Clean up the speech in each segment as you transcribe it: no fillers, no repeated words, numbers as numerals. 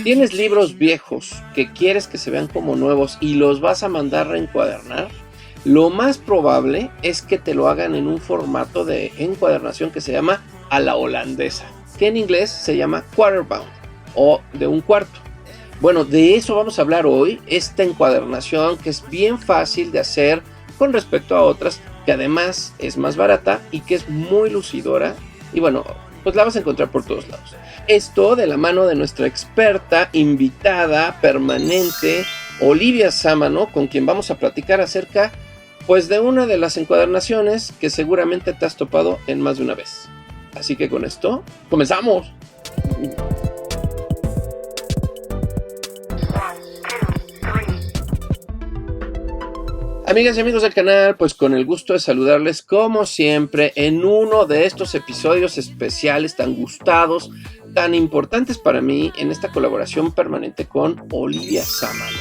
¿Tienes libros viejos que quieres que se vean como nuevos y los vas a mandar a reencuadernar? Lo más probable es que te lo hagan en un formato de encuadernación que se llama a la holandesa, que en inglés se llama quarterbound o de un cuarto. Bueno, de eso vamos a hablar hoy, esta encuadernación que es bien fácil de hacer con respecto a otras, que además es más barata y que es muy lucidora y bueno, pues la vas a encontrar por todos lados. Esto de la mano de nuestra experta, invitada, permanente, Olivia Sámano, con quien vamos a platicar acerca pues de una de las encuadernaciones que seguramente te has topado en más de una vez. Así que con esto, ¡comenzamos! Amigas y amigos del canal, pues con el gusto de saludarles como siempre en uno de estos episodios especiales tan gustados, tan importantes para mí en esta colaboración permanente con Olivia Sámano,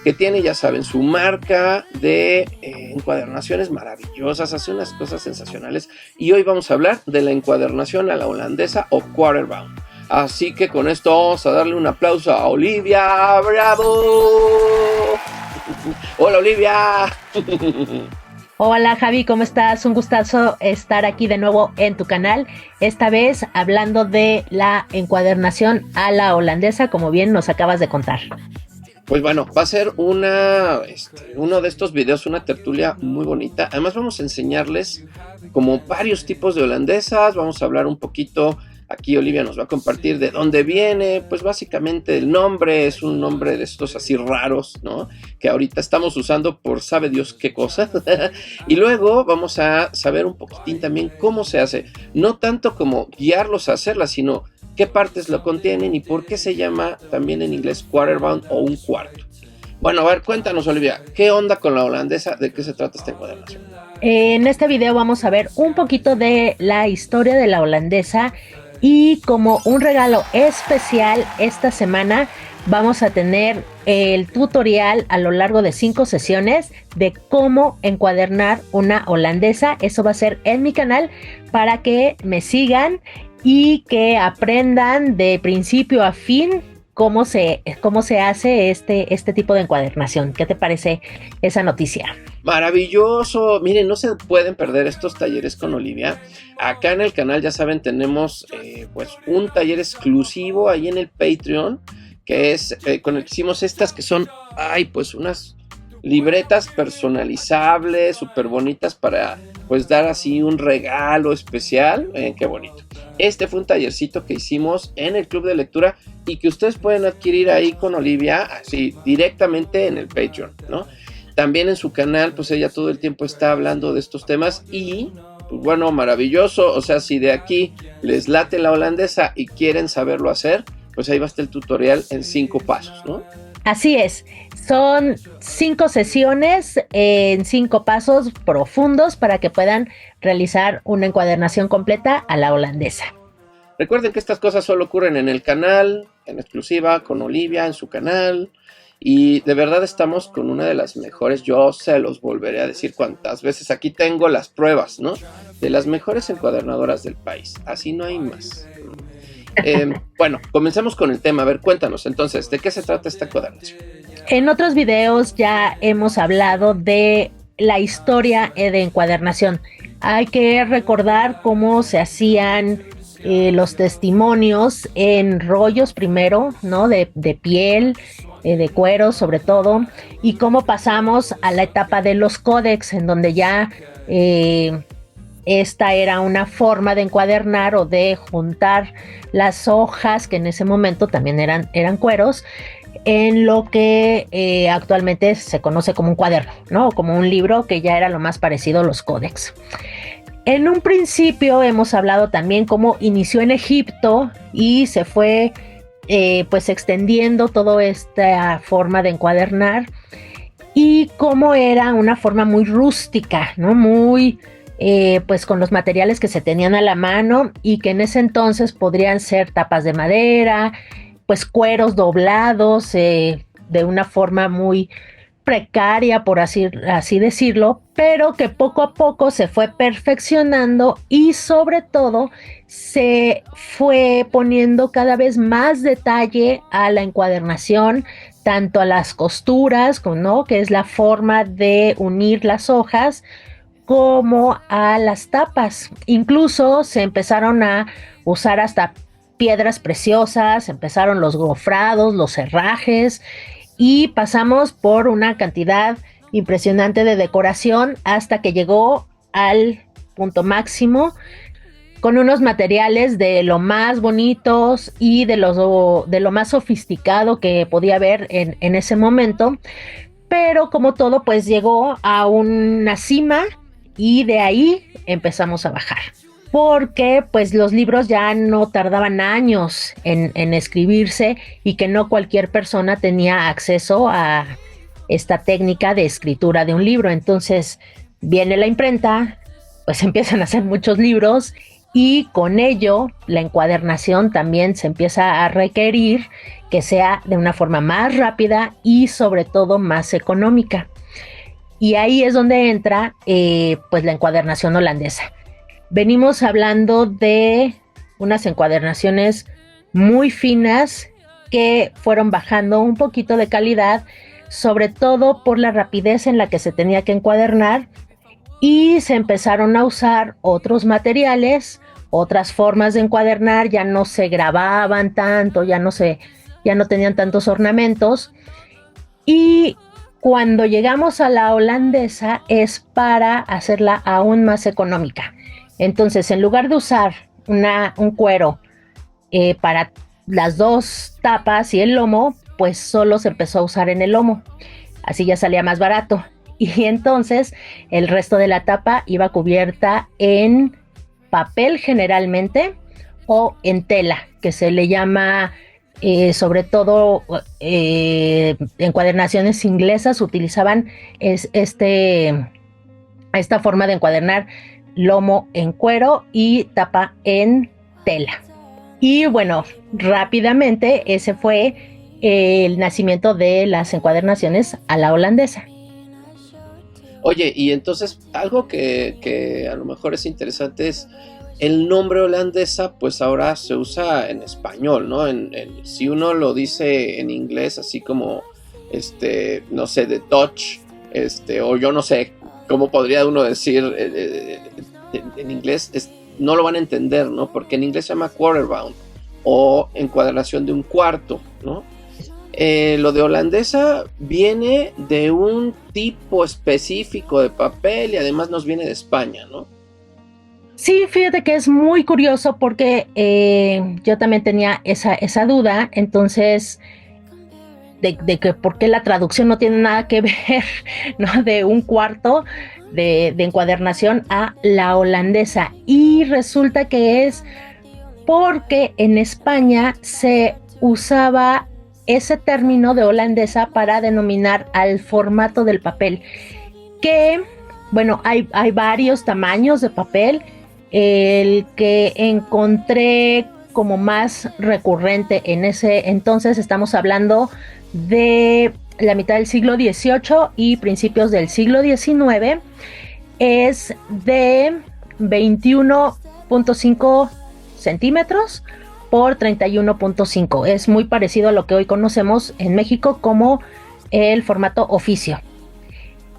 que tiene, ya saben, su marca de encuadernaciones maravillosas, hace unas cosas sensacionales y hoy vamos a hablar de la encuadernación a la holandesa o quarterbound. Así que con esto vamos a darle un aplauso a Olivia. ¡Bravo! Hola Olivia. Hola Javi, ¿cómo estás? Un gustazo estar aquí de nuevo en tu canal, esta vez hablando de la encuadernación a la holandesa, como bien nos acabas de contar. Pues bueno, va a ser uno de estos videos, una tertulia muy bonita. Además vamos a enseñarles como varios tipos de holandesas, vamos a hablar un poquito. Aquí Olivia nos va a compartir de dónde viene, pues básicamente el nombre es un nombre de estos así raros, ¿no? Que ahorita estamos usando por sabe Dios qué cosa. Y luego vamos a saber un poquitín también cómo se hace. No tanto como guiarlos a hacerla, sino qué partes lo contienen y por qué se llama también en inglés quarterbound o un cuarto. Bueno, a ver, cuéntanos Olivia, ¿qué onda con la holandesa? ¿De qué se trata esta encuadernación? En este video vamos a ver un poquito de la historia de la holandesa. Y como un regalo especial esta semana vamos a tener el tutorial a lo largo de 5 sesiones de cómo encuadernar una holandesa. Eso va a ser en mi canal para que me sigan y que aprendan de principio a fin cómo se hace este tipo de encuadernación. ¿Qué te parece esa noticia? Maravilloso, miren, no se pueden perder estos talleres con Olivia. Acá en el canal, ya saben, tenemos pues un taller exclusivo ahí en el Patreon, que es con el que hicimos estas que son, pues unas libretas personalizables, súper bonitas para pues dar así un regalo especial. Qué bonito. Este fue un tallercito que hicimos en el club de lectura y que ustedes pueden adquirir ahí con Olivia, así directamente en el Patreon, ¿no? También en su canal, pues ella todo el tiempo está hablando de estos temas y, pues bueno, maravilloso. O sea, si de aquí les late la holandesa y quieren saberlo hacer, pues ahí va a estar el tutorial en 5 pasos, ¿no? Así es, son 5 sesiones en 5 pasos profundos para que puedan realizar una encuadernación completa a la holandesa. Recuerden que estas cosas solo ocurren en el canal, en exclusiva con Olivia en su canal. Y de verdad estamos con una de las mejores, yo se los volveré a decir cuantas veces, aquí tengo las pruebas, ¿no? De las mejores encuadernadoras del país, así no hay más. Bueno, comencemos con el tema, a ver, cuéntanos entonces, ¿de qué se trata esta encuadernación? En otros videos ya hemos hablado de la historia de encuadernación. Hay que recordar cómo se hacían los testimonios en rollos primero, ¿no? De piel, de cuero sobre todo, y cómo pasamos a la etapa de los códex, en donde ya esta era una forma de encuadernar o de juntar las hojas, que en ese momento también eran cueros, en lo que actualmente se conoce como un cuaderno, ¿no? Como un libro, que ya era lo más parecido a los códex. En un principio hemos hablado también cómo inició en Egipto y se fue pues extendiendo toda esta forma de encuadernar y cómo era una forma muy rústica, ¿no? Muy pues con los materiales que se tenían a la mano y que en ese entonces podrían ser tapas de madera, pues cueros doblados de una forma muy precaria, por así decirlo, pero que poco a poco se fue perfeccionando y sobre todo se fue poniendo cada vez más detalle a la encuadernación, tanto a las costuras, ¿no?, que es la forma de unir las hojas, como a las tapas. Incluso se empezaron a usar hasta piedras preciosas, empezaron los gofrados, los herrajes, y pasamos por una cantidad impresionante de decoración hasta que llegó al punto máximo, con unos materiales de lo más bonitos y de lo más sofisticado que podía haber en ese momento. Pero como todo, pues llegó a una cima y de ahí empezamos a bajar. Porque pues los libros ya no tardaban años en escribirse y que no cualquier persona tenía acceso a esta técnica de escritura de un libro. Entonces viene la imprenta, pues empiezan a hacer muchos libros y con ello la encuadernación también se empieza a requerir que sea de una forma más rápida y sobre todo más económica. Y ahí es donde entra pues la encuadernación holandesa. Venimos hablando de unas encuadernaciones muy finas que fueron bajando un poquito de calidad, sobre todo por la rapidez en la que se tenía que encuadernar, y se empezaron a usar otros materiales, otras formas de encuadernar, ya no se grababan tanto, ya no tenían tantos ornamentos. Y cuando llegamos a la holandesa es para hacerla aún más económica. Entonces, en lugar de usar un cuero para las dos tapas y el lomo, pues solo se empezó a usar en el lomo. Así ya salía más barato. Y entonces el resto de la tapa iba cubierta en papel generalmente o en tela, que se le llama, sobre todo encuadernaciones inglesas utilizaban esta forma de encuadernar: lomo en cuero y tapa en tela. Y bueno, rápidamente ese fue el nacimiento de las encuadernaciones a la holandesa. Oye, y entonces algo que a lo mejor es interesante es el nombre holandesa, pues ahora se usa en español, ¿no? Si uno lo dice en inglés, así como, no sé, de Dutch, o yo no sé cómo podría uno decir en inglés, no lo van a entender, ¿no? Porque en inglés se llama quarter-bound o encuadernación de un cuarto, ¿no? Lo de holandesa viene de un tipo específico de papel y además nos viene de España, ¿no? Sí, fíjate que es muy curioso porque yo también tenía esa duda, entonces, de que por qué la traducción no tiene nada que ver, ¿no?, de un cuarto de encuadernación a la holandesa. Y resulta que es porque en España se usaba ese término de holandesa para denominar al formato del papel, que, bueno, hay varios tamaños de papel. El que encontré como más recurrente en ese entonces, estamos hablando de la mitad del siglo XVIII y principios del siglo XIX, es de 21.5 centímetros por 31.5. Es muy parecido a lo que hoy conocemos en México como el formato oficio.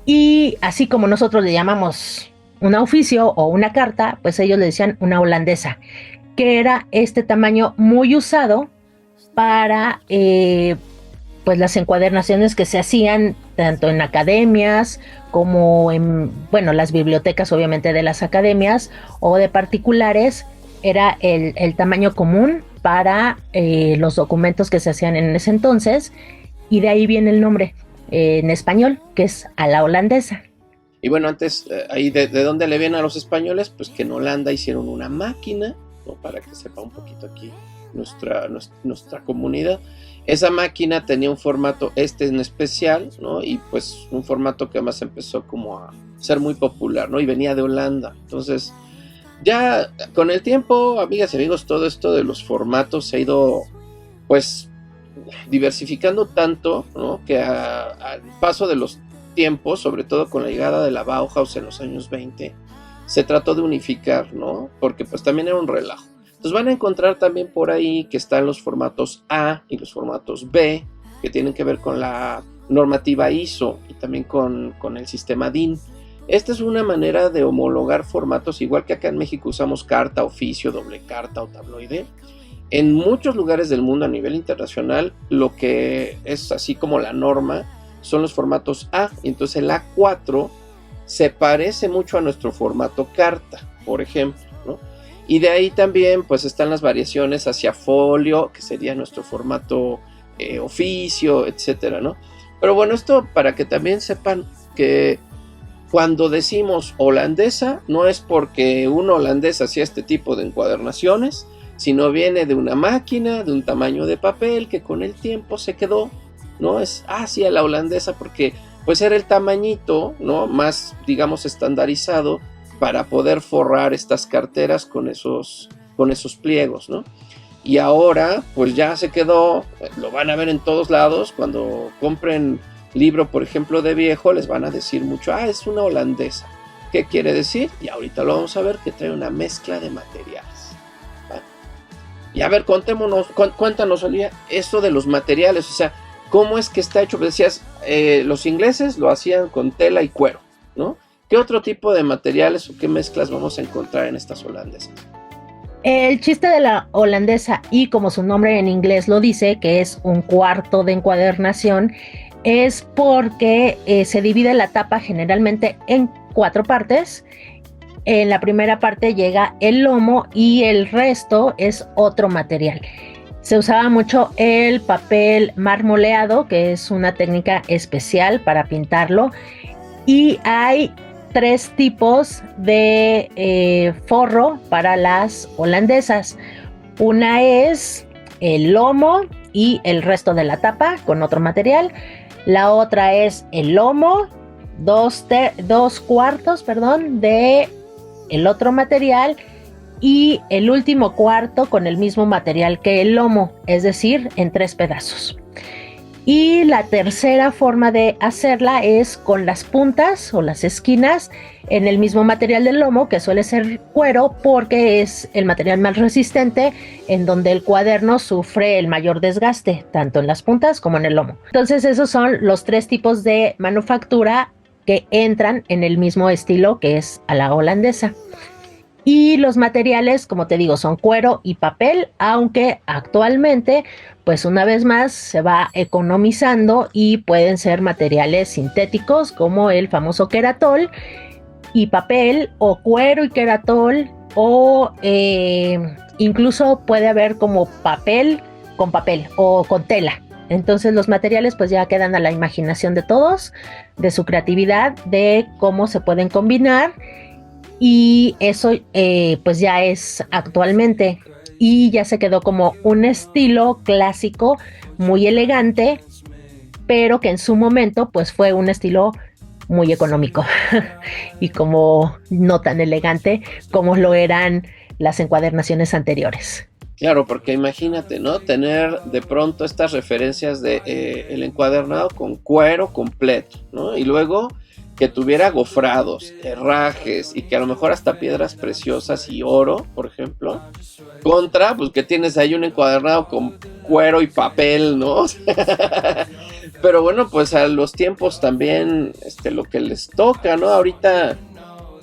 Y así como nosotros le llamamos una oficio o una carta, pues ellos le decían una holandesa, que era este tamaño muy usado para pues las encuadernaciones que se hacían tanto en academias como en, bueno, las bibliotecas obviamente de las academias o de particulares. Era el tamaño común para los documentos que se hacían en ese entonces, y de ahí viene el nombre en español, que es a la holandesa. Y bueno, antes, ahí de dónde le vienen a los españoles, pues que en Holanda hicieron una máquina, ¿no?, para que sepa un poquito aquí nuestra comunidad. Esa máquina tenía un formato en especial, ¿no? Y pues un formato que además empezó como a ser muy popular, ¿no? Y venía de Holanda. Entonces, ya con el tiempo, amigas y amigos, todo esto de los formatos se ha ido, pues, diversificando tanto, ¿no? Que al paso de los tiempos, sobre todo con la llegada de la Bauhaus en los años 20, se trató de unificar, ¿no? Porque pues también era un relajo. Entonces van a encontrar también por ahí que están los formatos A y los formatos B, que tienen que ver con la normativa ISO y también con el sistema DIN. Esta es una manera de homologar formatos, igual que acá en México usamos carta, oficio, doble carta o tabloide. En muchos lugares del mundo a nivel internacional, lo que es así como la norma son los formatos A. Entonces el A4 se parece mucho a nuestro formato carta, por ejemplo, ¿no? Y de ahí también pues están las variaciones hacia folio, que sería nuestro formato oficio, etcétera, ¿no? Pero bueno, esto para que también sepan que cuando decimos holandesa, no es porque un holandés hacía este tipo de encuadernaciones, sino viene de una máquina, de un tamaño de papel que con el tiempo se quedó, ¿no? Es hacia la holandesa porque pues era el tamañito, ¿no? Más, digamos, estandarizado para poder forrar estas carteras con esos pliegos, ¿no? Y ahora pues ya se quedó, lo van a ver en todos lados, cuando compren libro, por ejemplo, de viejo, les van a decir mucho, es una holandesa. ¿Qué quiere decir? Y ahorita lo vamos a ver, que trae una mezcla de materiales. ¿Vale? Y a ver, cuéntanos, Olivia, esto de los materiales, o sea, ¿cómo es que está hecho? Pues decías, los ingleses lo hacían con tela y cuero, ¿no? ¿Qué otro tipo de materiales o qué mezclas vamos a encontrar en estas holandesas? El chiste de la holandesa, y como su nombre en inglés lo dice, que es un cuarto de encuadernación, es porque se divide la tapa generalmente en 4 partes. En la primera parte llega el lomo y el resto es otro material. Se usaba mucho el papel marmoleado, que es una técnica especial para pintarlo, y hay 3 tipos de forro para las holandesas. Una es el lomo y el resto de la tapa con otro material. La otra es el lomo, 2 cuartos, de el otro material, y el último cuarto con el mismo material que el lomo, es decir, en 3 pedazos. Y la tercera forma de hacerla es con las puntas o las esquinas en el mismo material del lomo, que suele ser cuero porque es el material más resistente, en donde el cuaderno sufre el mayor desgaste, tanto en las puntas como en el lomo. Entonces esos son los 3 tipos de manufactura que entran en el mismo estilo, que es a la holandesa. Y los materiales, como te digo, son cuero y papel, aunque actualmente, pues una vez más, se va economizando y pueden ser materiales sintéticos como el famoso Keratol y papel, o cuero y Keratol, o incluso puede haber como papel con papel o con tela. Entonces los materiales pues ya quedan a la imaginación de todos, de su creatividad, de cómo se pueden combinar. Y eso pues ya es actualmente, y ya se quedó como un estilo clásico muy elegante, pero que en su momento pues fue un estilo muy económico y como no tan elegante como lo eran las encuadernaciones anteriores. Claro, porque imagínate, ¿no? Tener de pronto estas referencias de el encuadernado con cuero completo, ¿no? Y luego que tuviera gofrados, herrajes y que a lo mejor hasta piedras preciosas y oro, por ejemplo, contra, pues que tienes ahí un encuadernado con cuero y papel, ¿no? Pero bueno, pues a los tiempos también lo que les toca, ¿no? Ahorita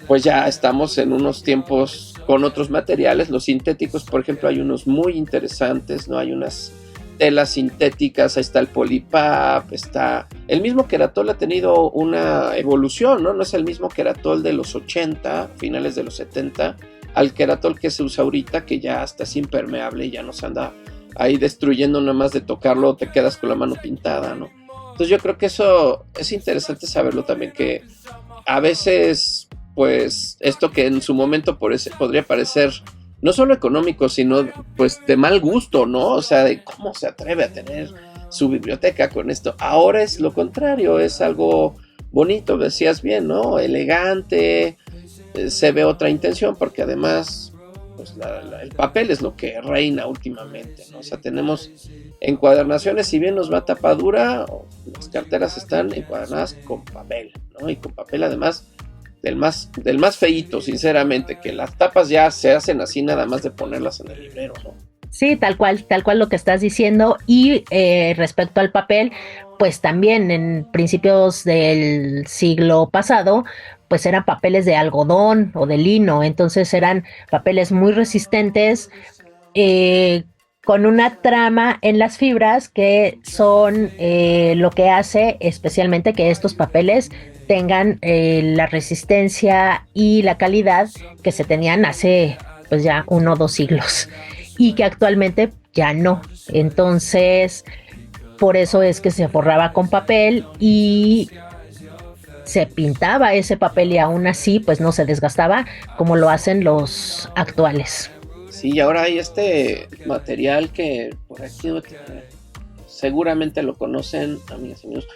pues ya estamos en unos tiempos con otros materiales, los sintéticos, por ejemplo, hay unos muy interesantes, ¿no? Hay unas telas sintéticas, ahí está el Polipap, está el mismo Keratol, ha tenido una evolución, ¿no? No es el mismo Keratol de los 80, finales de los 70, al Keratol que se usa ahorita, que ya hasta es impermeable y ya no se anda ahí destruyendo, nada más de tocarlo te quedas con la mano pintada, ¿no? Entonces yo creo que eso es interesante saberlo también, que a veces pues esto que en su momento podría parecer no solo económico, sino pues de mal gusto, ¿no? O sea, de cómo se atreve a tener su biblioteca con esto. Ahora es lo contrario, es algo bonito, decías bien, ¿no? Elegante, se ve otra intención, porque además pues el papel es lo que reina últimamente, ¿no? O sea, tenemos encuadernaciones, si bien nos va tapa dura, las carteras están encuadernadas con papel, ¿no? Y con papel además del más feíto, sinceramente, que las tapas ya se hacen así nada más de ponerlas en el librero, ¿no? Sí, tal cual lo que estás diciendo. Y respecto al papel, pues también en principios del siglo pasado, pues eran papeles de algodón o de lino, entonces eran papeles muy resistentes, eh, con una trama en las fibras que son lo que hace especialmente que estos papeles tengan la resistencia y la calidad que se tenían hace pues ya 1 o 2 siglos y que actualmente ya no. Entonces, por eso es que se forraba con papel y se pintaba ese papel y aún así pues no se desgastaba como lo hacen los actuales. Sí, y ahora hay este material que por aquí seguramente lo conocen, amigas y amigos.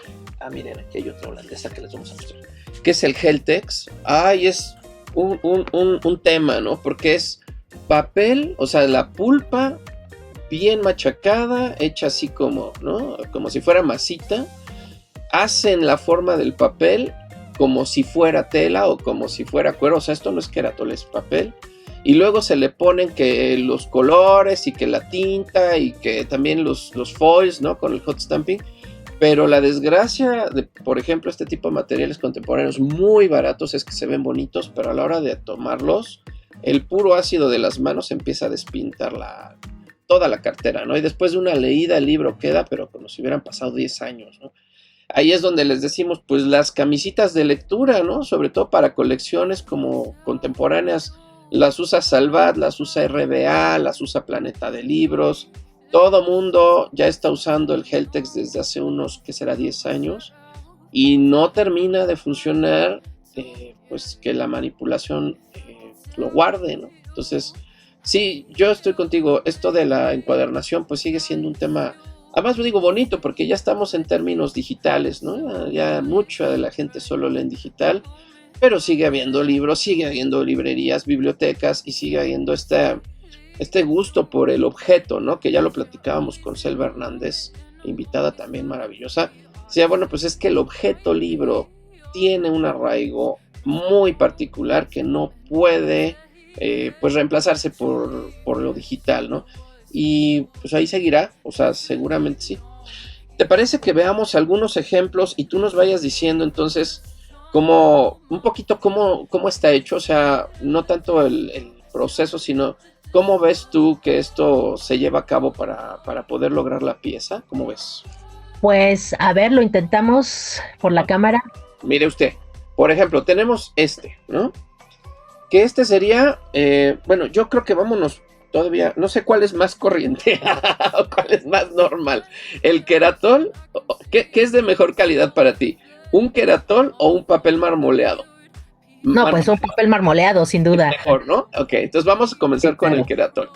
Ah, miren, aquí hay otra holandesa que les vamos a mostrar, que es el Geltex. Y es un tema, ¿no? Porque es papel, o sea, la pulpa bien machacada, hecha así como, ¿no? Como si fuera masita. Hacen la forma del papel como si fuera tela o como si fuera cuero. O sea, esto no es queratol, es papel. Y luego se le ponen que los colores y que la tinta y que también los foils, ¿no? Con el hot stamping. Pero la desgracia de, por ejemplo, este tipo de materiales contemporáneos muy baratos es que se ven bonitos, pero a la hora de tomarlos, el puro ácido de las manos empieza a despintar toda la cartera, ¿no? Y después de una leída el libro queda, pero como si hubieran pasado 10 años, ¿no? Ahí es donde les decimos, pues las camisitas de lectura, ¿no? Sobre todo para colecciones como contemporáneas, las usa Salvat, las usa RBA, las usa Planeta de Libros. Todo mundo ya está usando el Geltex desde hace unos, ¿qué será? 10 años. Y no termina de funcionar, pues que la manipulación lo guarde, ¿no? Entonces, sí, yo estoy contigo. Esto de la encuadernación, pues sigue siendo un tema, además lo digo bonito, porque ya estamos en términos digitales, ¿no? Ya mucha de la gente solo lee en digital. Pero sigue habiendo libros, sigue habiendo librerías, bibliotecas y sigue habiendo este gusto por el objeto, ¿no? Que ya lo platicábamos con Selva Hernández, invitada también maravillosa. O sea, bueno, pues es que el objeto libro tiene un arraigo muy particular que no puede pues reemplazarse por lo digital, ¿no? Y pues ahí seguirá, o sea, seguramente sí. ¿Te parece que veamos algunos ejemplos y tú nos vayas diciendo entonces como un poquito cómo está hecho? O sea, no tanto el proceso, sino cómo ves tú que esto se lleva a cabo para poder lograr la pieza. ¿Cómo ves? Pues a ver, lo intentamos por la cámara. Mire usted, por ejemplo, tenemos ¿no? Que sería, bueno, yo creo que vámonos todavía, no sé cuál es más corriente o cuál es más normal. El queratol, ¿qué es de mejor calidad para ti? ¿Un queratol o un papel marmoleado? No, pues un papel marmoleado, sin duda. Mejor, ¿no? Ok, entonces vamos a comenzar con el queratol.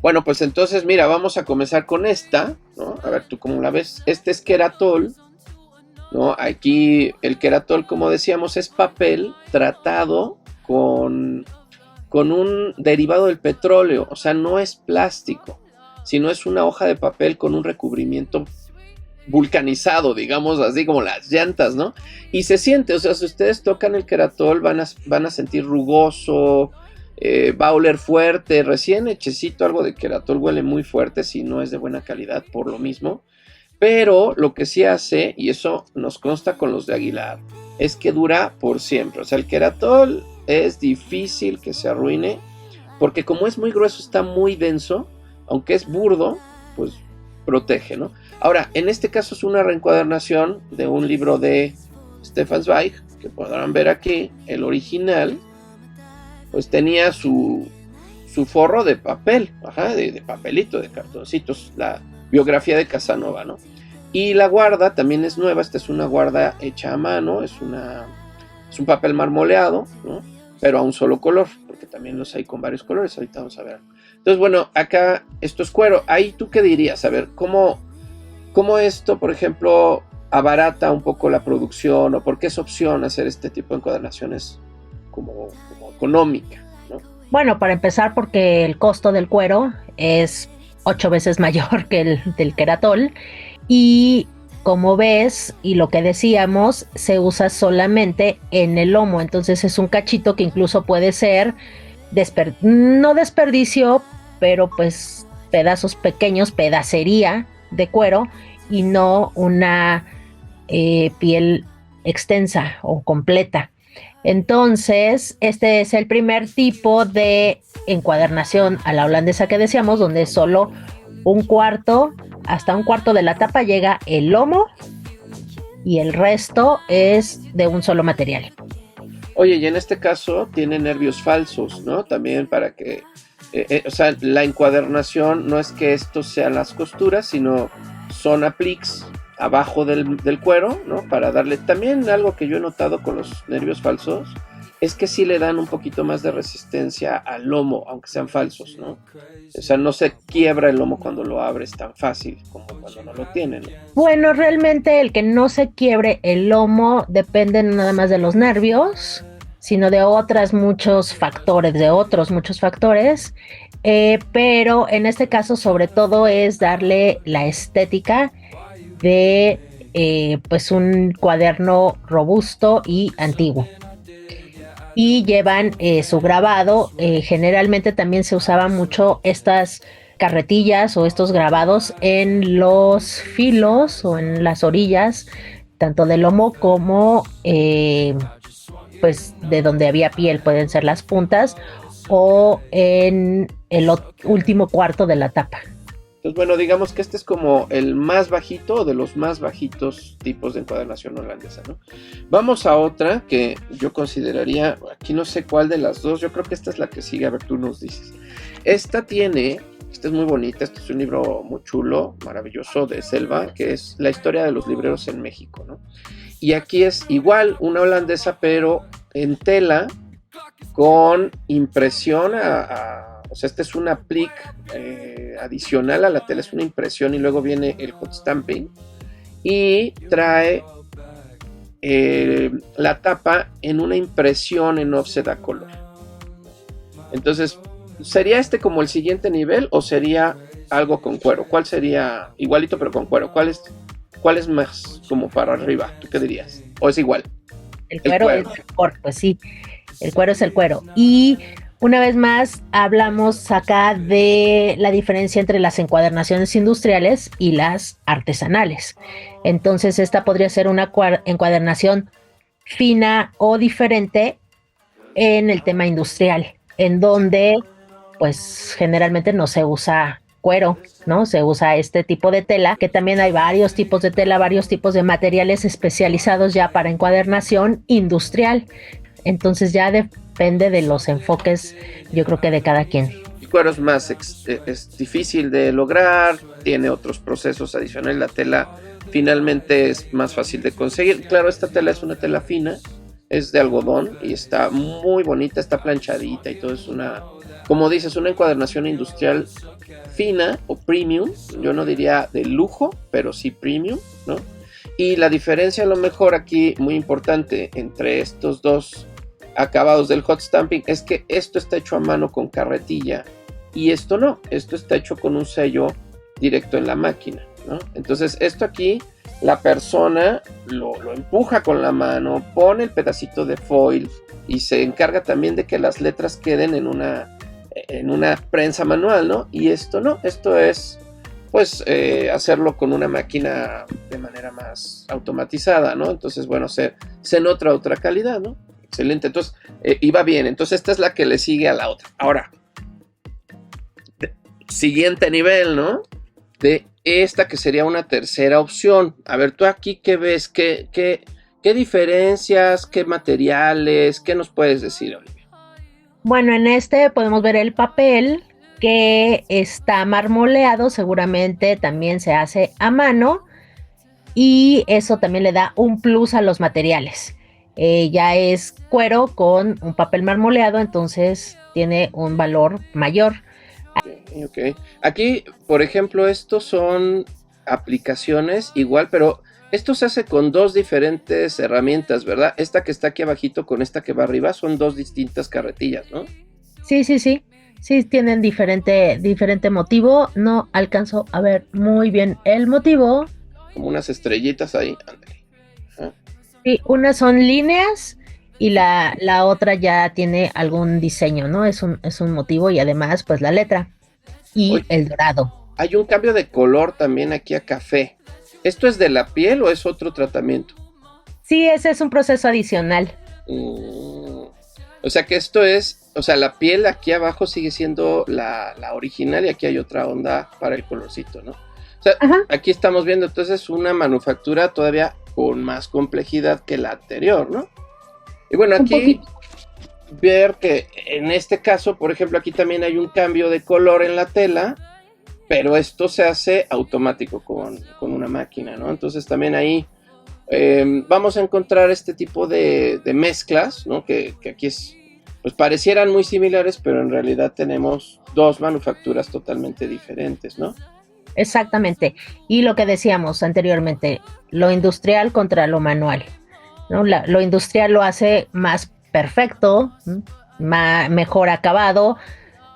Bueno, pues entonces, mira, vamos a comenzar con esta, ¿no? A ver, ¿tú cómo la ves? Este es queratol, ¿no? Aquí el queratol, como decíamos, es papel tratado con un derivado del petróleo. O sea, no es plástico, sino es una hoja de papel con un recubrimiento vulcanizado, digamos así, como las llantas, ¿no? Y se siente, o sea, si ustedes tocan el queratol van a sentir rugoso, va a oler fuerte, recién hechecito algo de queratol huele muy fuerte si no es de buena calidad por lo mismo, pero lo que sí hace, y eso nos consta con los de Aguilar, es que dura por siempre. O sea, el queratol es difícil que se arruine, porque como es muy grueso, está muy denso, aunque es burdo, pues protege, ¿no? Ahora, en este caso es una reencuadernación de un libro de Stefan Zweig, que podrán ver aquí, el original, pues tenía su forro de papel, de papelito, de cartoncitos, la biografía de Casanova, ¿no? Y la guarda también es nueva, esta es una guarda hecha a mano, es un papel marmoleado, ¿no? Pero a un solo color, porque también los hay con varios colores, ahorita vamos a ver. Entonces, bueno, acá esto es cuero. Ahí, ¿tú qué dirías? A ver, ¿cómo esto, por ejemplo, abarata un poco la producción, o por qué es opción hacer este tipo de encuadernaciones como económica, ¿no? Bueno, para empezar, porque el costo del cuero es 8 veces mayor que el del queratol. Y como ves, y lo que decíamos, se usa solamente en el lomo. Entonces es un cachito que incluso puede ser no desperdicio, pero pues pedazos pequeños, pedacería de cuero, y no una piel extensa o completa. Entonces, este es el primer tipo de encuadernación a la holandesa que decíamos, donde solo hasta un cuarto de la tapa llega el lomo y el resto es de un solo material. Oye, y en este caso tiene nervios falsos, ¿no? También para que, o sea, la encuadernación no es que estos sean las costuras, sino son apliques abajo del cuero, ¿no? Para darle también algo que yo he notado con los nervios falsos, es que sí le dan un poquito más de resistencia al lomo, aunque sean falsos, ¿no? O sea, no se quiebra el lomo cuando lo abres tan fácil como cuando no lo tienen, ¿no? Bueno, realmente el que no se quiebre el lomo depende no nada más de los nervios, sino de otros muchos factores, pero en este caso sobre todo es darle la estética de pues un cuaderno robusto y antiguo. Y llevan su grabado. Generalmente también se usaban mucho estas carretillas o estos grabados en los filos o en las orillas, tanto del lomo como pues de donde había piel, pueden ser las puntas, o en el último cuarto de la tapa. Entonces, bueno, digamos que este es como el más bajito o de los más bajitos tipos de encuadernación holandesa, ¿no? Vamos a otra que yo consideraría, aquí no sé cuál de las dos, yo creo que esta es la que sigue, a ver, tú nos dices. Esta es muy bonita, este es un libro muy chulo, maravilloso de Selva, que es la historia de los libreros en México, ¿no? Y aquí es igual una holandesa, pero en tela, con impresión o sea, este es un aplique adicional a la tela, es una impresión y luego viene el hot stamping y trae la tapa en una impresión en offset a color. Entonces, ¿sería este como el siguiente nivel o sería algo con cuero? ¿Cuál sería igualito pero con cuero? ¿Cuál es más como para arriba? ¿Tú qué dirías? ¿O es igual? El cuero es el cuero, pues sí, el cuero es el cuero. Y una vez más hablamos acá de la diferencia entre las encuadernaciones industriales y las artesanales. Entonces esta podría ser una encuadernación fina o diferente en el tema industrial, en donde pues generalmente no se usa cuero, ¿no? Se usa este tipo de tela, que también hay varios tipos de tela, varios tipos de materiales especializados ya para encuadernación industrial. Entonces ya depende de los enfoques, yo creo que de cada quien. El cuero es más es difícil de lograr, tiene otros procesos adicionales, la tela finalmente es más fácil de conseguir. Claro, esta tela es una tela fina, es de algodón y está muy bonita, está planchadita y todo, es una, como dices, una encuadernación industrial fina o premium, yo no diría de lujo, pero sí premium, ¿no? Y la diferencia a lo mejor aquí, muy importante, entre estos dos acabados del hot stamping es que esto está hecho a mano con carretilla y esto no, esto está hecho con un sello directo en la máquina, ¿no? Entonces esto aquí la persona lo empuja con la mano, pone el pedacito de foil y se encarga también de que las letras queden en una prensa manual, ¿no? Y esto no, esto es pues hacerlo con una máquina de manera más automatizada, ¿no? Entonces, bueno, se nota otra calidad, ¿no? Excelente, entonces, iba bien, entonces esta es la que le sigue a la otra. Ahora, siguiente nivel, ¿no? De esta que sería una tercera opción. A ver, tú aquí, ¿qué ves? ¿Qué diferencias? ¿Qué materiales? ¿Qué nos puedes decir, Olivia? Bueno, en este podemos ver el papel que está marmoleado, seguramente también se hace a mano y eso también le da un plus a los materiales. Ya es cuero con un papel marmoleado, entonces tiene un valor mayor. Okay. Aquí, por ejemplo, estos son aplicaciones igual, pero esto se hace con dos diferentes herramientas, ¿verdad? Esta que está aquí abajito con esta que va arriba son dos distintas carretillas, ¿no? Sí, sí, sí. Sí, tienen diferente motivo. No alcanzo a ver muy bien el motivo. Como unas estrellitas ahí, ándale. Ajá. Sí, unas son líneas y la otra ya tiene algún diseño, ¿no? Es un motivo y además, pues la letra y Oye, el dorado. hay un cambio de color también aquí a café. ¿Esto es de la piel o es otro tratamiento? Sí, ese es un proceso adicional. Mm, o sea que esto es, o sea, la piel aquí abajo sigue siendo la original y aquí hay otra onda para el colorcito, ¿no? O sea, Ajá, aquí estamos viendo entonces una manufactura todavía con más complejidad que la anterior, ¿no? Y bueno, un aquí poquito. ver que en este caso, por ejemplo, aquí también hay un cambio de color en la tela, pero esto se hace automático con una máquina, ¿no? Entonces también ahí vamos a encontrar este tipo de mezclas, ¿no? Que aquí pues parecieran muy similares, pero en realidad tenemos dos manufacturas totalmente diferentes, ¿no? Exactamente. Y lo que decíamos anteriormente, lo industrial contra lo manual, ¿no? Lo industrial lo hace más perfecto, mejor acabado,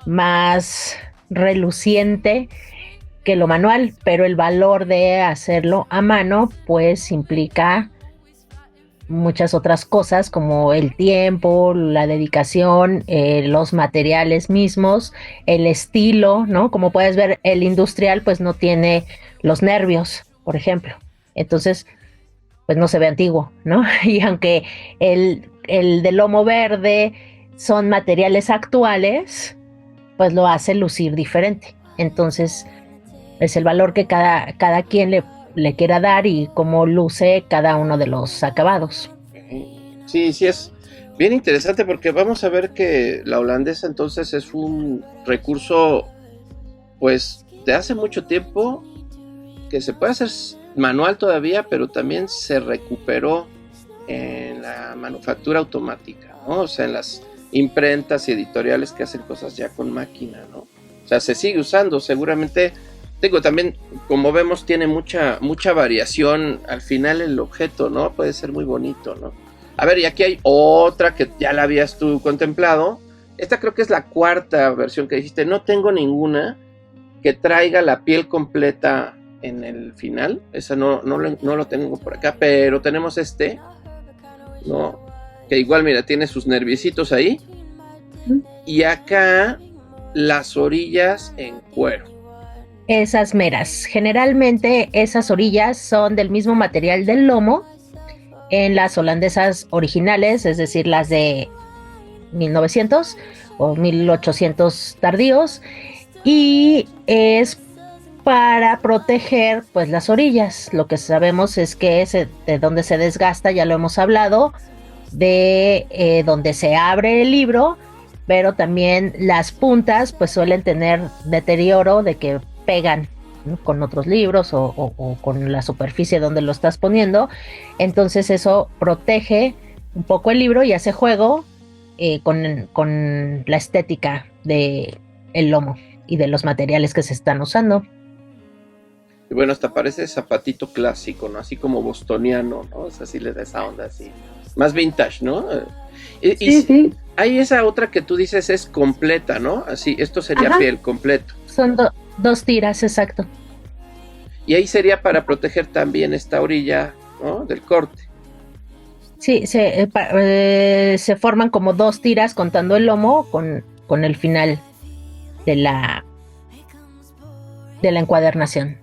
más reluciente que lo manual, pero el valor de hacerlo a mano pues implica muchas otras cosas como el tiempo, la dedicación, los materiales mismos, el estilo, ¿no? Como puedes ver, el industrial pues no tiene los nervios, por ejemplo. Entonces, pues no se ve antiguo, ¿no? Y aunque el de lomo verde son materiales actuales, pues lo hace lucir diferente. Entonces, es el valor que cada quien le quiera dar y cómo luce cada uno de los acabados. Sí, sí es bien interesante porque vamos a ver que la holandesa entonces es un recurso pues de hace mucho tiempo que se puede hacer manual todavía, pero también se recuperó en la manufactura automática, ¿no? O sea, en las imprentas y editoriales que hacen cosas ya con máquina, ¿no? O sea, se sigue usando, seguramente, digo, también, como vemos, tiene mucha variación al final el objeto, ¿no? Puede ser muy bonito, ¿no? A ver, y aquí hay otra que ya la habías tú contemplado. Esta creo que es la cuarta versión que dijiste. No tengo ninguna que traiga la piel completa en el final. Esa no lo tengo por acá, pero tenemos este, ¿no? Que igual, mira, tiene sus nerviecitos ahí. Y acá las orillas en cuero. Esas meras. Generalmente esas orillas son del mismo material del lomo en las holandesas originales, es decir, las de 1900 o 1800 tardíos, y es para proteger pues las orillas. Lo que sabemos es que de donde se desgasta, ya lo hemos hablado, de donde se abre el libro, pero también las puntas pues suelen tener deterioro de que pegan, ¿no? Con otros libros o con la superficie donde lo estás poniendo. Entonces eso protege un poco el libro y hace juego con la estética de el lomo y de los materiales que se están usando. Y bueno, hasta parece zapatito clásico, ¿no? Así como bostoniano, ¿no? O sea, así le da esa onda así. Más vintage, ¿no? Sí, sí. Hay esa otra que tú dices es completa, ¿no? Así, esto sería Ajá. piel completo. Son dos tiras, exacto. Y ahí sería para proteger también esta orilla, ¿no? Del corte. Sí, se forman como dos tiras contando el lomo con el final de la encuadernación.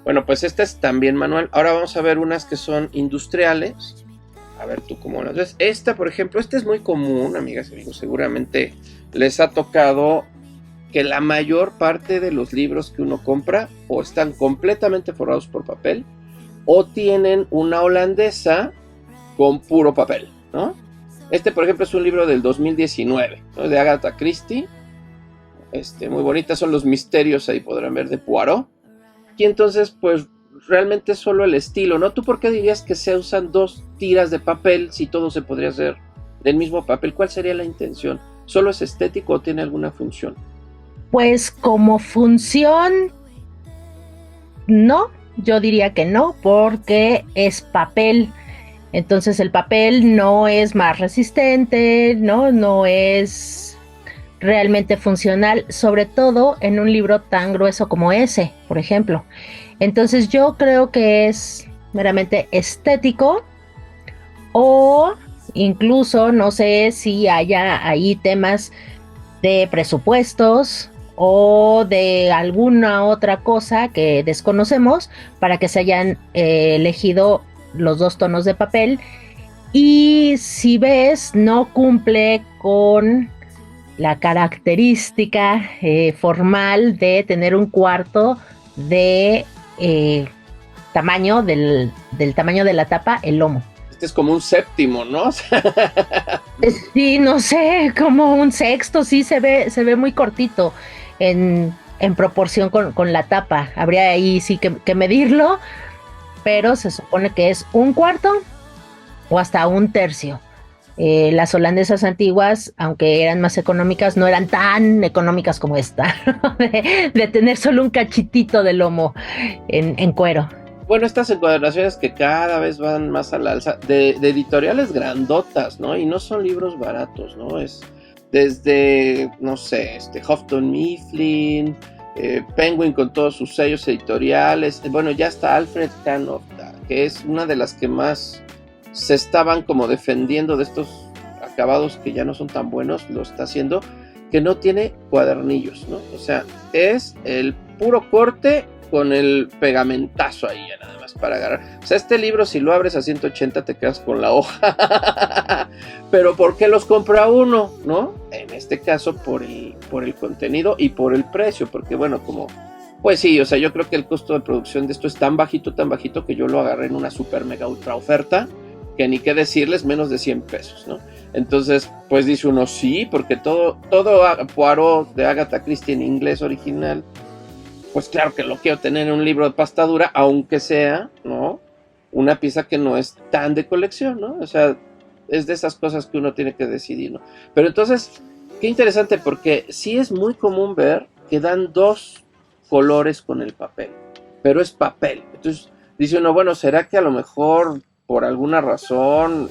Bueno, pues esta es también manual. Ahora vamos a ver unas que son industriales. A ver tú cómo las ves. Esta, por ejemplo, esta es muy común, amigas y amigos. Seguramente les ha tocado que la mayor parte de los libros que uno compra o están completamente forrados por papel o tienen una holandesa con puro papel, ¿no? Este, por ejemplo, es un libro del 2019, ¿no? De Agatha Christie. Muy bonitas son los misterios, ahí podrán ver, de Poirot. Y entonces, pues, realmente es solo el estilo, ¿no? ¿Tú por qué dirías que se usan dos tiras de papel si todo se podría hacer del mismo papel? ¿Cuál sería la intención? ¿Solo es estético o tiene alguna función? Pues como función, no, yo diría que no, porque es papel. Entonces el papel no es más resistente, ¿no? No es realmente funcional, sobre todo en un libro tan grueso como ese, por ejemplo. Entonces yo creo que es meramente estético, o incluso no sé si haya ahí temas de presupuestos o de alguna otra cosa que desconocemos para que se hayan elegido los dos tonos de papel. Y si ves, no cumple con la característica formal de tener un cuarto de tamaño del tamaño de la tapa, el lomo. Este es como un séptimo, ¿no? Sí, no sé, como un sexto, sí se ve muy cortito en proporción con la tapa. Habría ahí sí que medirlo, pero se supone que es un cuarto o hasta un tercio. Las holandesas antiguas, aunque eran más económicas, no eran tan económicas como esta, de tener solo un cachitito de lomo en cuero. Bueno, estas encuadernaciones que cada vez van más al alza, de editoriales grandotas, ¿no? Y no son libros baratos, ¿no? Es desde, no sé, Houghton Mifflin, Penguin con todos sus sellos editoriales, bueno, ya está Alfred Knopf, que es una de las que más se estaban como defendiendo de estos acabados que ya no son tan buenos, lo está haciendo, que no tiene cuadernillos, ¿no? O sea, es el puro corte con el pegamentazo ahí ya nada más para agarrar. O sea, este libro si lo abres a 180 te quedas con la hoja. Pero ¿por qué los compra uno? ¿No? En este caso por el contenido y por el precio, porque bueno, como pues sí, o sea, yo creo que el costo de producción de esto es tan bajito que yo lo agarré en una super mega ultra oferta, que ni qué decirles, menos de 100 pesos, ¿no? Entonces, pues dice uno, sí, porque todo Poirot de Agatha Christie en inglés original, pues claro que lo quiero tener en un libro de pasta dura, aunque sea, ¿no? Una pieza que no es tan de colección, ¿no? O sea, es de esas cosas que uno tiene que decidir, ¿no? Pero entonces, qué interesante, porque sí es muy común ver que dan dos colores con el papel, pero es papel. Entonces, dice uno, bueno, ¿será que a lo mejor por alguna razón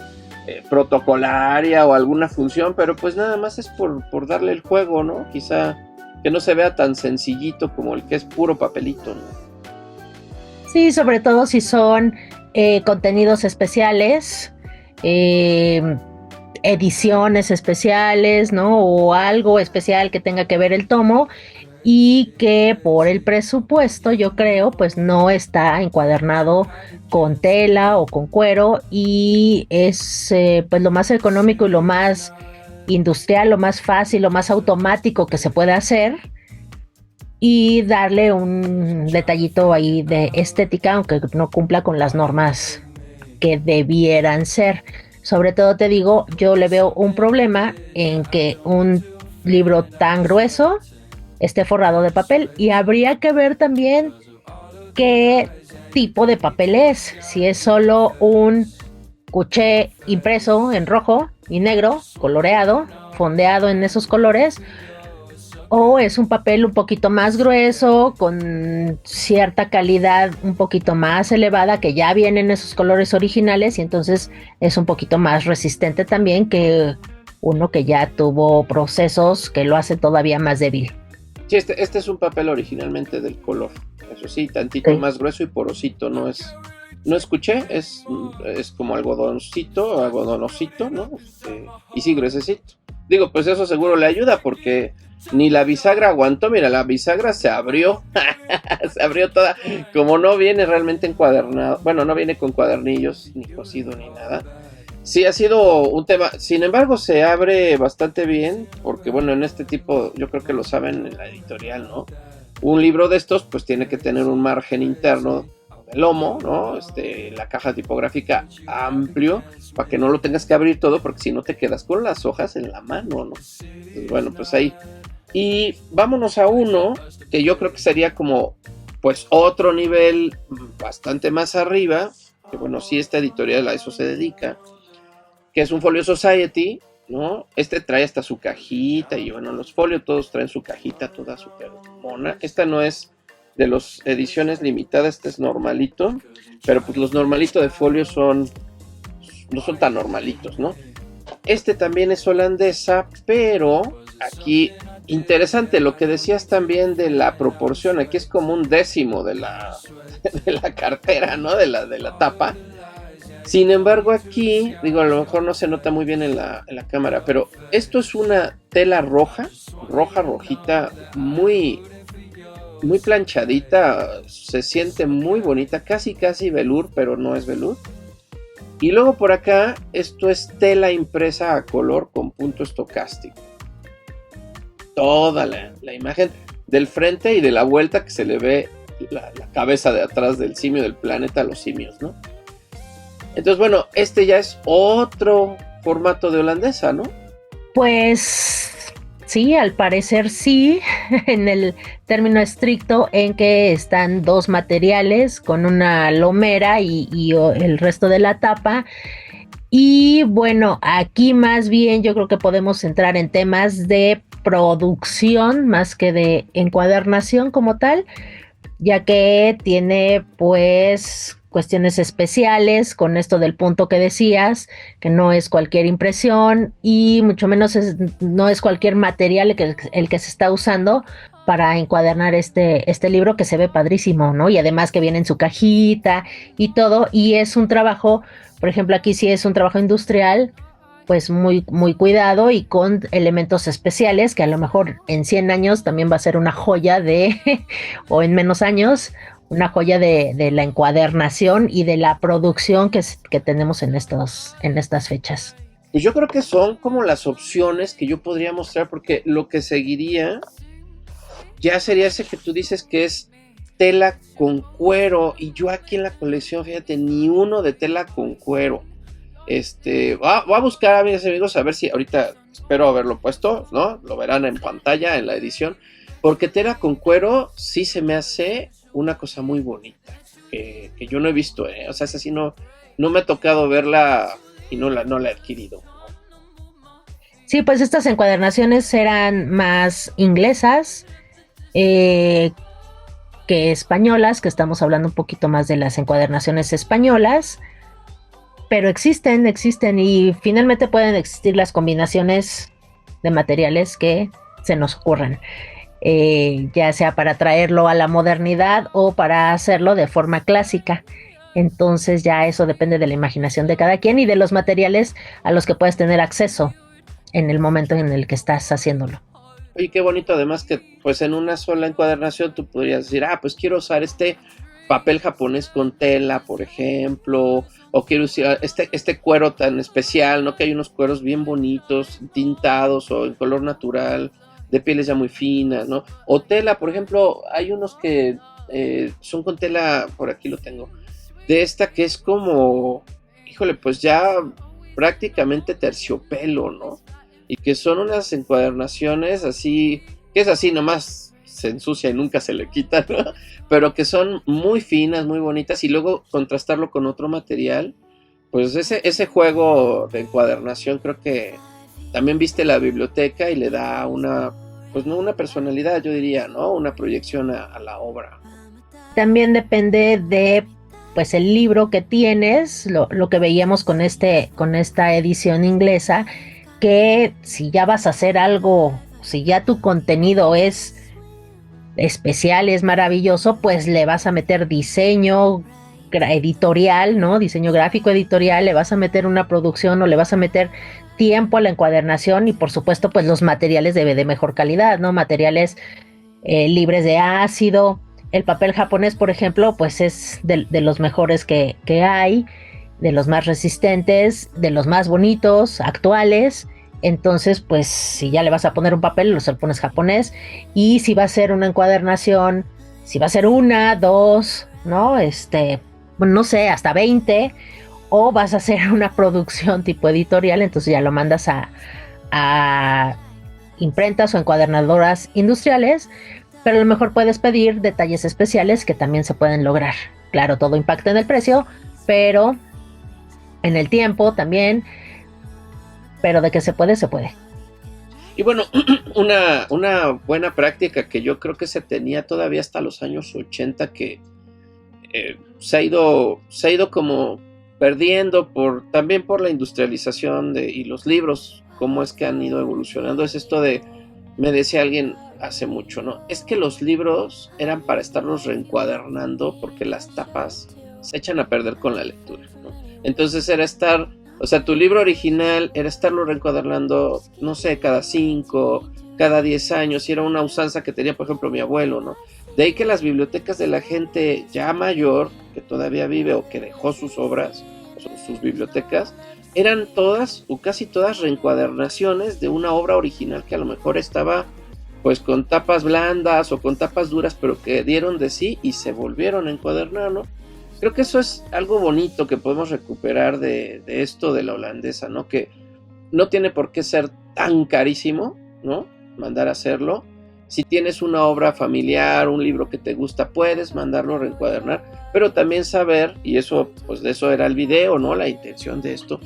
protocolaria o alguna función? Pero pues nada más es por darle el juego, ¿no? Quizá que no se vea tan sencillito como el que es puro papelito, ¿no? Sí, sobre todo si son contenidos especiales, ediciones especiales, ¿no? O algo especial que tenga que ver el tomo y que por el presupuesto, yo creo, pues no está encuadernado con tela o con cuero, y es pues lo más económico y lo más industrial, lo más fácil, lo más automático que se puede hacer, y darle un detallito ahí de estética, aunque no cumpla con las normas que debieran ser. Sobre todo te digo, yo le veo un problema en que un libro tan grueso esté forrado de papel, y habría que ver también qué tipo de papel es, si es solo un cuché impreso en rojo y negro, coloreado, fondeado en esos colores, o es un papel un poquito más grueso, con cierta calidad un poquito más elevada, que ya vienen esos colores originales, y entonces es un poquito más resistente también que uno que ya tuvo procesos que lo hacen todavía más débil. Sí, este es un papel originalmente del color, eso sí, tantito más grueso y porosito, no escuché, es como algodonosito, ¿no? Y sí, gruesecito. Digo, pues eso seguro le ayuda, porque ni la bisagra aguantó. Mira, la bisagra se abrió, se abrió toda, como no viene realmente encuadernado, bueno, no viene con cuadernillos, ni cosido, ni nada. Sí, ha sido un tema, sin embargo se abre bastante bien, porque bueno, en este tipo, yo creo que lo saben en la editorial, ¿no? Un libro de estos pues tiene que tener un margen interno de lomo, ¿no? La caja tipográfica amplio, para que no lo tengas que abrir todo, porque si no te quedas con las hojas en la mano, ¿no? Entonces, bueno, pues ahí. Y vámonos a uno que yo creo que sería como pues otro nivel bastante más arriba, que bueno, sí, esta editorial a eso se dedica, que es un Folio Society, ¿no? Trae hasta su cajita, y bueno, los folios todos traen su cajita toda súper mona. Esta no es de las ediciones limitadas, este es normalito, pero pues los normalitos de folio no son tan normalitos, ¿no? También es holandesa, pero aquí, interesante lo que decías también de la proporción. Aquí es como un décimo de la, de la cartera, ¿no? De la tapa. Sin embargo, aquí, digo, a lo mejor no se nota muy bien en la cámara, pero esto es una tela roja, rojita, muy planchadita, se siente muy bonita, casi velour, pero no es velour. Y luego por acá, esto es tela impresa a color con punto estocástico. Toda la imagen del frente y de la vuelta que se le ve la cabeza de atrás del simio del planeta a los simios, ¿no? Entonces, bueno, este ya es otro formato de holandesa, ¿no? Pues sí, al parecer sí, en el término estricto en que están dos materiales con una lomera y el resto de la tapa. Y bueno, aquí más bien yo creo que podemos entrar en temas de producción más que de encuadernación como tal, ya que tiene pues cuestiones especiales con esto del punto que decías, que no es cualquier impresión y mucho menos no es cualquier material el que se está usando para encuadernar este libro, que se ve padrísimo, ¿no? Y además que viene en su cajita y todo, y es un trabajo, por ejemplo, aquí sí es un trabajo industrial, pues muy cuidado y con elementos especiales que a lo mejor en 100 años también va a ser una joya o en menos años, una joya de la encuadernación y de la producción que tenemos en estas fechas. Pues yo creo que son como las opciones que yo podría mostrar, porque lo que seguiría ya sería ese que tú dices que es tela con cuero, y yo aquí en la colección, fíjate, ni uno de tela con cuero. Voy a buscar, amigos, a ver si ahorita, espero haberlo puesto, ¿no? Lo verán en pantalla, en la edición, porque tela con cuero sí se me hace una cosa muy bonita, que yo no he visto, o sea, es así, no me ha tocado verla y no la he adquirido. Sí, pues estas encuadernaciones eran más inglesas que españolas, que estamos hablando un poquito más de las encuadernaciones españolas, pero existen y finalmente pueden existir las combinaciones de materiales que se nos ocurran, ya sea para traerlo a la modernidad o para hacerlo de forma clásica. Entonces ya eso depende de la imaginación de cada quien y de los materiales a los que puedes tener acceso en el momento en el que estás haciéndolo. Oye, qué bonito además que pues en una sola encuadernación tú podrías decir, pues quiero usar este papel japonés con tela, por ejemplo, o quiero usar este cuero tan especial, ¿no? Que hay unos cueros bien bonitos, tintados o en color natural, de pieles ya muy finas, ¿no? O tela, por ejemplo, hay unos que son con tela, por aquí lo tengo, de esta que es como, híjole, pues ya prácticamente terciopelo, ¿no? Y que son unas encuadernaciones así, que es así, nomás se ensucia y nunca se le quita, ¿no? Pero que son muy finas, muy bonitas, y luego contrastarlo con otro material, pues ese juego de encuadernación creo que también viste la biblioteca y le da una, pues no una personalidad, yo diría, ¿no? Una proyección a la obra. También depende de pues el libro que tienes, lo que veíamos con esta edición inglesa, que si ya vas a hacer algo, si ya tu contenido es especial, es maravilloso, pues le vas a meter diseño editorial, ¿no? Diseño gráfico editorial, le vas a meter una producción o le vas a meter tiempo a la encuadernación y por supuesto pues los materiales de mejor calidad, ¿no? Materiales libres de ácido. El papel japonés, por ejemplo, pues es de los mejores que hay, de los más resistentes, de los más bonitos, actuales. Entonces, pues si ya le vas a poner un papel, lo pones japonés. Y si va a ser una encuadernación, si va a ser una, dos, ¿no? Bueno, no sé, hasta 20. O vas a hacer una producción tipo editorial, entonces ya lo mandas a imprentas o encuadernadoras industriales. Pero a lo mejor puedes pedir detalles especiales que también se pueden lograr. Claro, todo impacta en el precio, pero en el tiempo también. Pero de que se puede, se puede. Y bueno, una buena práctica que yo creo que se tenía todavía hasta los años 80, que se ha ido como perdiendo también por la industrialización y los libros, cómo es que han ido evolucionando, es esto de Me decía alguien hace mucho, ¿no? Es que los libros eran para estarlos reencuadernando porque las tapas se echan a perder con la lectura, ¿no? Entonces era estar, o sea, tu libro original era estarlo reencuadernando, no sé, cada 5, cada 10 años, y era una usanza que tenía, por ejemplo, mi abuelo, ¿no? De ahí que las bibliotecas de la gente ya mayor, que todavía vive o que dejó sus obras, sus bibliotecas, eran todas o casi todas reencuadernaciones de una obra original que a lo mejor estaba pues con tapas blandas o con tapas duras, pero que dieron de sí y se volvieron a encuadernar, ¿no? Creo que eso es algo bonito que podemos recuperar de esto de la holandesa, ¿no? Que no tiene por qué ser tan carísimo, ¿no? Mandar a hacerlo. Si tienes una obra familiar, un libro que te gusta, puedes mandarlo a reencuadernar, pero también saber, y eso, pues de eso era el video, ¿no? La intención de esto,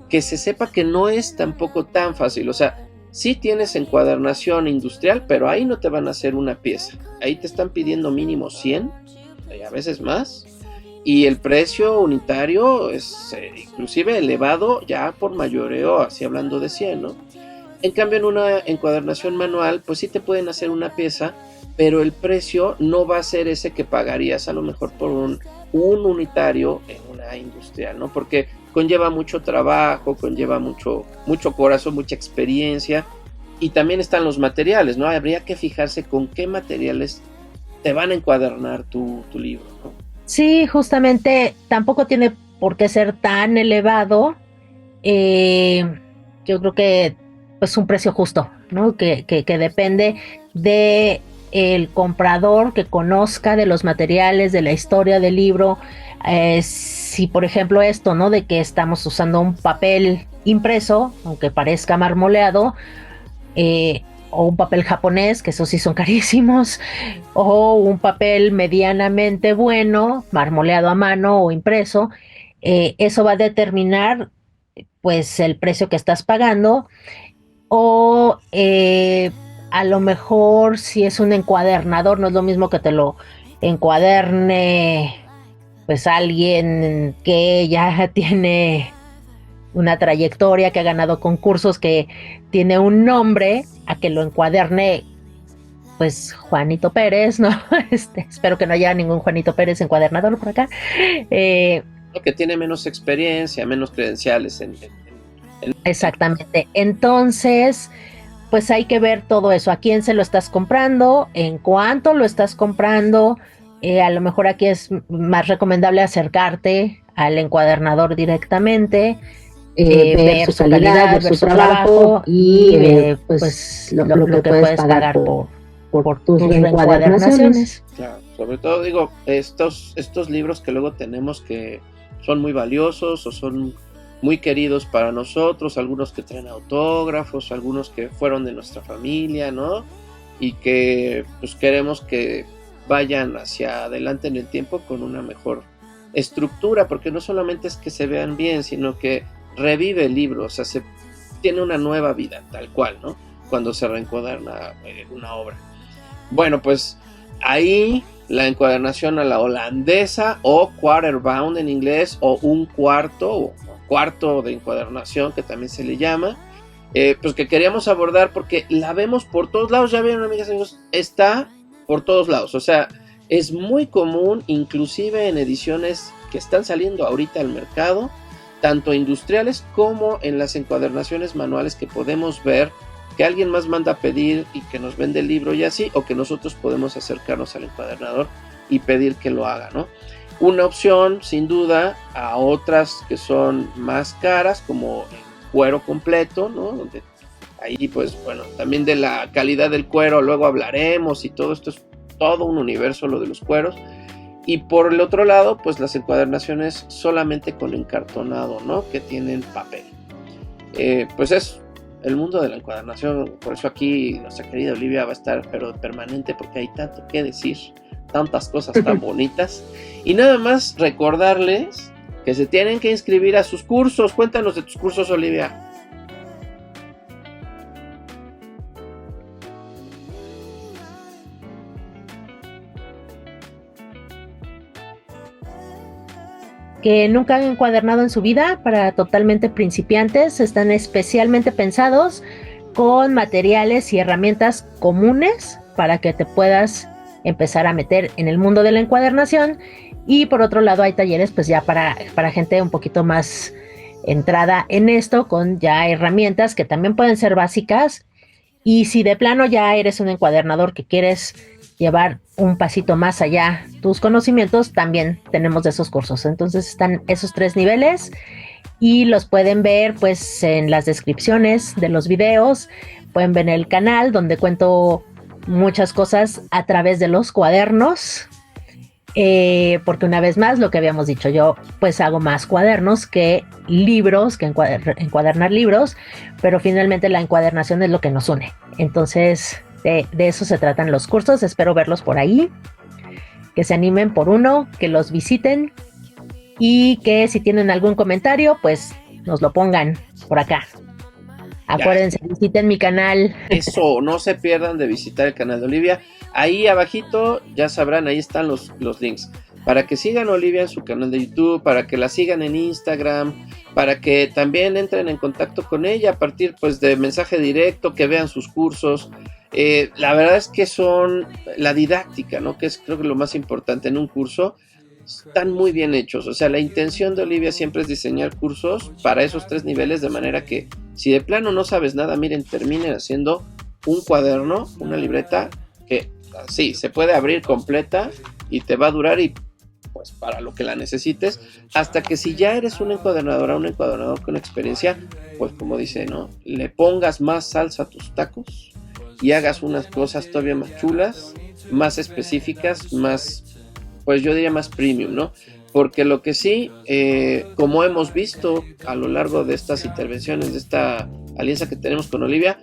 que se sepa que no es tampoco tan fácil. O sea, sí tienes encuadernación industrial, pero ahí no te van a hacer una pieza. Ahí te están pidiendo mínimo 100, y a veces más, y el precio unitario es inclusive elevado ya por mayoreo, así hablando de 100, ¿no? En cambio, en una encuadernación manual, pues sí te pueden hacer una pieza, pero el precio no va a ser ese que pagarías a lo mejor por un unitario en una industrial, ¿no? Porque conlleva mucho trabajo, conlleva mucho corazón, mucha experiencia, y también están los materiales, ¿no? Habría que fijarse con qué materiales te van a encuadernar tu libro, ¿no? Sí, justamente tampoco tiene por qué ser tan elevado. Yo creo que pues un precio justo, ¿no? Que depende de el comprador, que conozca de los materiales, de la historia del libro. Si por ejemplo esto, ¿no? De que estamos usando un papel impreso, aunque parezca marmoleado, o un papel japonés, que esos sí son carísimos, o un papel medianamente bueno, marmoleado a mano o impreso, eso va a determinar pues el precio que estás pagando. O a lo mejor si es un encuadernador, no es lo mismo que te lo encuaderne pues alguien que ya tiene una trayectoria, que ha ganado concursos, que tiene un nombre, a que lo encuaderne pues Juanito Pérez, ¿no? Espero que no haya ningún Juanito Pérez encuadernador por acá. Que tiene menos experiencia, menos credenciales Exactamente. Entonces, pues hay que ver todo eso. ¿A quién se lo estás comprando? ¿En cuánto lo estás comprando? A lo mejor aquí es más recomendable acercarte al encuadernador directamente, ver su calidad, ver su trabajo y pues lo que puedes pagar por tus reencuadernaciones. Claro, sobre todo digo, estos libros que luego tenemos que son muy valiosos o son muy queridos para nosotros, algunos que traen autógrafos, algunos que fueron de nuestra familia, ¿no? Y que pues queremos que vayan hacia adelante en el tiempo con una mejor estructura, porque no solamente es que se vean bien, sino que revive el libro, o sea, tiene una nueva vida, tal cual, ¿no? Cuando se reencuaderna una obra. Bueno, pues ahí la encuadernación a la holandesa, o quarterbound en inglés, o un cuarto de encuadernación, que también se le llama, pues que queríamos abordar porque la vemos por todos lados. Ya vieron, amigas y amigos, está por todos lados, o sea, es muy común, inclusive en ediciones que están saliendo ahorita al mercado, tanto industriales como en las encuadernaciones manuales que podemos ver que alguien más manda a pedir y que nos vende el libro y así, o que nosotros podemos acercarnos al encuadernador y pedir que lo haga, ¿no? Una opción, sin duda, a otras que son más caras, como el cuero completo, ¿no? Donde ahí, pues, bueno, también de la calidad del cuero luego hablaremos, y todo esto es todo un universo, lo de los cueros. Y por el otro lado, pues las encuadernaciones solamente con encartonado, ¿no? Que tienen papel. Pues es el mundo de la encuadernación, por eso aquí nuestra querida Olivia va a estar, pero permanente, porque hay tanto que decir, tantas cosas tan bonitas. Y nada más recordarles que se tienen que inscribir a sus cursos. Cuéntanos de tus cursos, Olivia. Que nunca han encuadernado en su vida, para totalmente principiantes, están especialmente pensados con materiales y herramientas comunes para que te puedas empezar a meter en el mundo de la encuadernación. Y por otro lado hay talleres pues ya para gente un poquito más entrada en esto, con ya herramientas que también pueden ser básicas. Y si de plano ya eres un encuadernador que quieres llevar un pasito más allá tus conocimientos, también tenemos de esos cursos. Entonces están esos 3 niveles y los pueden ver pues en las descripciones de los videos. Pueden ver el canal donde cuento muchas cosas a través de los cuadernos, porque una vez más lo que habíamos dicho, yo pues hago más cuadernos que libros, que encuadernar libros, pero finalmente la encuadernación es lo que nos une. Entonces de eso se tratan los cursos. Espero verlos por ahí, que se animen por uno, que los visiten y que si tienen algún comentario pues nos lo pongan por acá. Acuérdense, visiten mi canal. Eso, no se pierdan de visitar el canal de Olivia. Ahí abajito, ya sabrán, ahí están los links. Para que sigan a Olivia en su canal de YouTube, para que la sigan en Instagram, para que también entren en contacto con ella a partir pues de mensaje directo, que vean sus cursos. La verdad es que son la didáctica, ¿no? Que es creo que lo más importante en un curso. Están muy bien hechos, o sea, la intención de Olivia siempre es diseñar cursos para esos 3 niveles, de manera que si de plano no sabes nada, miren, terminen haciendo un cuaderno, una libreta que sí, se puede abrir completa y te va a durar y pues para lo que la necesites, hasta que si ya eres una encuadernadora, un encuadernador con experiencia, pues como dice, ¿no? Le pongas más salsa a tus tacos y hagas unas cosas todavía más chulas, más específicas, más, pues yo diría más premium, ¿no? Porque lo que sí, como hemos visto a lo largo de estas intervenciones, de esta alianza que tenemos con Olivia,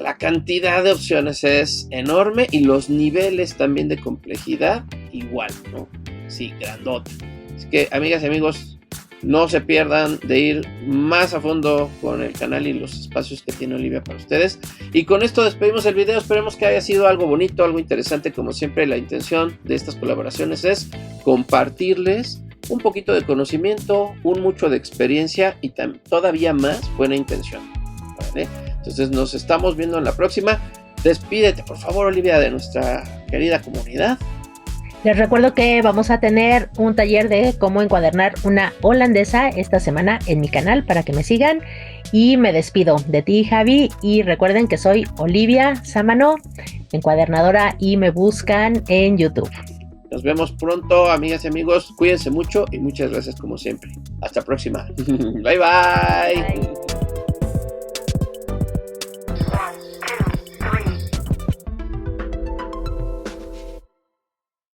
la cantidad de opciones es enorme y los niveles también de complejidad igual, ¿no? Sí, grandote. Así que, amigas y amigos, no se pierdan de ir más a fondo con el canal y los espacios que tiene Olivia para ustedes. Y con esto despedimos el video. Esperemos que haya sido algo bonito, algo interesante. Como siempre, la intención de estas colaboraciones es compartirles un poquito de conocimiento, un mucho de experiencia y todavía más buena intención, ¿vale? Entonces nos estamos viendo en la próxima. Despídete, por favor, Olivia, de nuestra querida comunidad. Les recuerdo que vamos a tener un taller de cómo encuadernar una holandesa esta semana en mi canal para que me sigan. Y me despido de ti, Javi, y recuerden que soy Olivia Sámano, encuadernadora, y me buscan en YouTube. Nos vemos pronto, amigas y amigos. Cuídense mucho y muchas gracias como siempre. Hasta la próxima. Bye, bye. Bye.